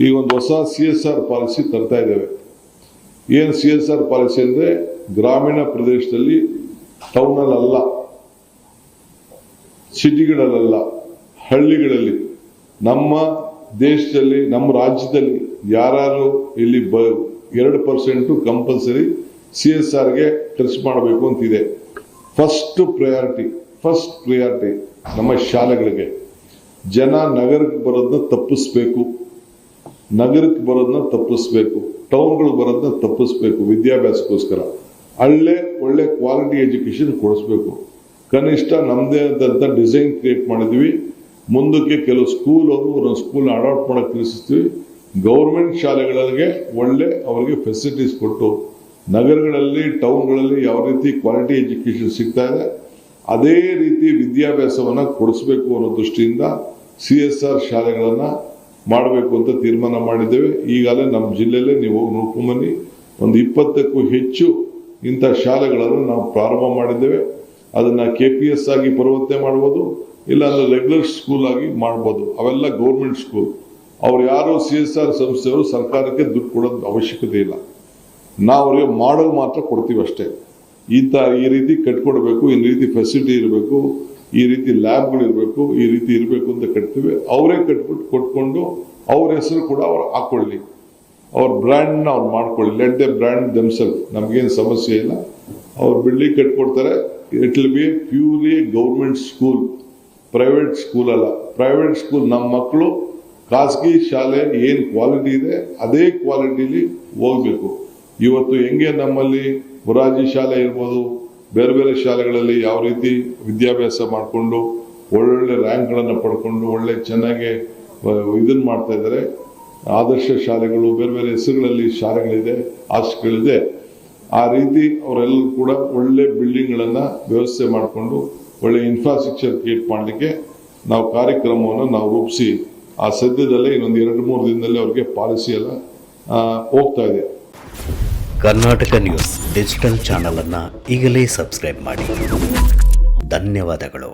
ಈಗ ಒಂದು ಹೊಸ CSR ಪಾಲಿಸಿ ತರ್ತಾ ಇದ್ದೇವೆ. ಏನು CSR ಪಾಲಿಸಿ ಅಂದರೆ ಗ್ರಾಮೀಣ ಪ್ರದೇಶದಲ್ಲಿ, ಟೌನಲ್ಲ, ಸಿಟಿಗಳಲ್ಲ, ಹಳ್ಳಿಗಳಲ್ಲಿ, ನಮ್ಮ ದೇಶದಲ್ಲಿ, ನಮ್ಮ ರಾಜ್ಯದಲ್ಲಿ ಯಾರು ಇಲ್ಲಿ 2% ಕಂಪಲ್ಸರಿ CSRಗೆ ಖರ್ಚು ಮಾಡಬೇಕು ಅಂತಿದೆ. ಫಸ್ಟ್ ಪ್ರಯಾರಿಟಿ ನಮ್ಮ ಶಾಲೆಗಳಿಗೆ. ಜನ ನಗರಕ್ಕೆ ಬರೋದನ್ನ ತಪ್ಪಿಸ್ಬೇಕು, ಟೌನ್ಗಳಿಗೆ ಬರೋದನ್ನ ತಪ್ಪಿಸ್ಬೇಕು. ವಿದ್ಯಾಭ್ಯಾಸಕ್ಕೋಸ್ಕರ ಒಳ್ಳೆ ಕ್ವಾಲಿಟಿ ಎಜುಕೇಶನ್ ಕೊಡಿಸ್ಬೇಕು. ಕನಿಷ್ಠ ನಮ್ಮದೇ ಆದಂಥ ಡಿಸೈನ್ ಕ್ರಿಯೇಟ್ ಮಾಡಿದ್ವಿ. ಮುಂದಕ್ಕೆ ಕೆಲವು ಒಂದೊಂದು ಸ್ಕೂಲ್ ಅಡಾಪ್ಟ್ ಮಾಡೋಕ್ಕೆ ತಿಳಿಸ್ತೀವಿ. ಗೌರ್ಮೆಂಟ್ ಶಾಲೆಗಳಿಗೆ ಅವರಿಗೆ ಫೆಸಿಲಿಟೀಸ್ ಕೊಟ್ಟು, ನಗರಗಳಲ್ಲಿ, ಟೌನ್ಗಳಲ್ಲಿ ಯಾವ ರೀತಿ ಕ್ವಾಲಿಟಿ ಎಜುಕೇಶನ್ ಸಿಗ್ತಾ ಇದೆ ಅದೇ ರೀತಿ ವಿದ್ಯಾಭ್ಯಾಸವನ್ನು ಕೊಡಿಸ್ಬೇಕು ಅನ್ನೋ ದೃಷ್ಟಿಯಿಂದ CSR ಶಾಲೆಗಳನ್ನು ಮಾಡಬೇಕು ಅಂತ ತೀರ್ಮಾನ ಮಾಡಿದ್ದೇವೆ. ಈಗಾಗಲೇ ನಮ್ಮ ಜಿಲ್ಲೆಯಲ್ಲೇ ನೀವು ಹೋಗಿ ನೋಡ್ಕೊಂಬನ್ನಿ, ಒಂದು 20ಕ್ಕೂ ಹೆಚ್ಚು ಇಂಥ ಶಾಲೆಗಳನ್ನು ನಾವು ಪ್ರಾರಂಭ ಮಾಡಿದ್ದೇವೆ. ಅದನ್ನು KPS ಆಗಿ ಪರಿವರ್ತನೆ ಮಾಡ್ಬೋದು, ಇಲ್ಲಾಂದ್ರೆ ರೆಗ್ಯುಲರ್ ಸ್ಕೂಲ್ ಆಗಿ ಮಾಡ್ಬೋದು. ಅವೆಲ್ಲ ಗೌರ್ಮೆಂಟ್ ಸ್ಕೂಲ್. ಅವ್ರು ಯಾರು CSR ಸಂಸ್ಥೆಯವರು ಸರ್ಕಾರಕ್ಕೆ ದುಡ್ಡು ಕೊಡೋದು ಅವಶ್ಯಕತೆ ಇಲ್ಲ. ನಾವು ಅವರಿಗೆ ಮಾಡಲ್ ಮಾತ್ರ ಕೊಡ್ತೀವಿ ಅಷ್ಟೇ. ಈ ರೀತಿ ಕಟ್ಕೊಡ್ಬೇಕು, ಈ ರೀತಿ ಫೆಸಿಲಿಟಿ ಇರಬೇಕು, ಈ ರೀತಿ ಲ್ಯಾಬ್ಗಳಿರಬೇಕು, ಈ ರೀತಿ ಇರಬೇಕು ಅಂತ ಕಟ್ತೀವಿ. ಅವರೇ ಕೊಟ್ಕೊಂಡು ಅವ್ರ ಹೆಸರು ಕೂಡ ಅವ್ರು ಹಾಕೊಳ್ಳಿ, ಅವ್ರ ಬ್ರ್ಯಾಂಡ್ನ ಅವ್ರು ಮಾಡ್ಕೊಳ್ಳಿ. Let the brand themselves. ನಮಗೇನು ಸಮಸ್ಯೆ ಇಲ್ಲ. ಅವ್ರು ಬಿಲ್ಡಿಂಗ್ ಕಟ್ಕೊಡ್ತಾರೆ. It will be purely government school, private school ಅಲ್ಲ. ಪ್ರೈವೇಟ್ ಸ್ಕೂಲ್ ನಮ್ಮ ಮಕ್ಕಳು ಖಾಸಗಿ ಶಾಲೆ ಏನು ಕ್ವಾಲಿಟಿ ಇದೆ ಅದೇ ಕ್ವಾಲಿಟಿಲಿ ಹೋಗ್ಬೇಕು. ಇವತ್ತು ಹೆಂಗೆ ನಮ್ಮಲ್ಲಿ ಮೊರಾರ್ಜಿ ಶಾಲೆ ಇರ್ಬೋದು, ಬೇರೆ ಶಾಲೆಗಳಲ್ಲಿ ಯಾವ ರೀತಿ ವಿದ್ಯಾಭ್ಯಾಸ ಮಾಡಿಕೊಂಡು ಒಳ್ಳೊಳ್ಳೆ ರ್ಯಾಂಕ್ಗಳನ್ನು ಪಡ್ಕೊಂಡು ಚೆನ್ನಾಗಿ ಇದನ್ನು ಮಾಡ್ತಾ ಇದ್ದಾರೆ. ಆದರ್ಶ ಶಾಲೆಗಳು, ಬೇರೆ ಹೆಸರುಗಳಲ್ಲಿ ಶಾಲೆಗಳಿದೆ, ಹಾಸ್ಟೆಲ್ಗಳಿದೆ. ಆ ರೀತಿ ಅವರೆಲ್ಲರೂ ಕೂಡ ಒಳ್ಳೆ ಬಿಲ್ಡಿಂಗ್ಗಳನ್ನು ವ್ಯವಸ್ಥೆ ಮಾಡಿಕೊಂಡು ಒಳ್ಳೆ ಇನ್ಫ್ರಾಸ್ಟ್ರಕ್ಚರ್ ಕ್ರಿಯೇಟ್ ಮಾಡಲಿಕ್ಕೆ ನಾವು ಕಾರ್ಯಕ್ರಮವನ್ನು ನಾವು ರೂಪಿಸಿ, ಆ ಸದ್ಯದಲ್ಲೇ ಇನ್ನೊಂದು 2-3 ದಿನದಲ್ಲಿ ಅವ್ರಿಗೆ ಪಾಲಿಸಿ ಎಲ್ಲ ಹೋಗ್ತಾ ಇದೆ. ಕರ್ನಾಟಕ ನ್ಯೂಸ್ ಡಿಜಿಟಲ್ ಚಾನಲ್ ಅನ್ನು ಈಗಲೇ ಸಬ್ಸ್ಕ್ರೈಬ್ ಮಾಡಿ. ಧನ್ಯವಾದಗಳು.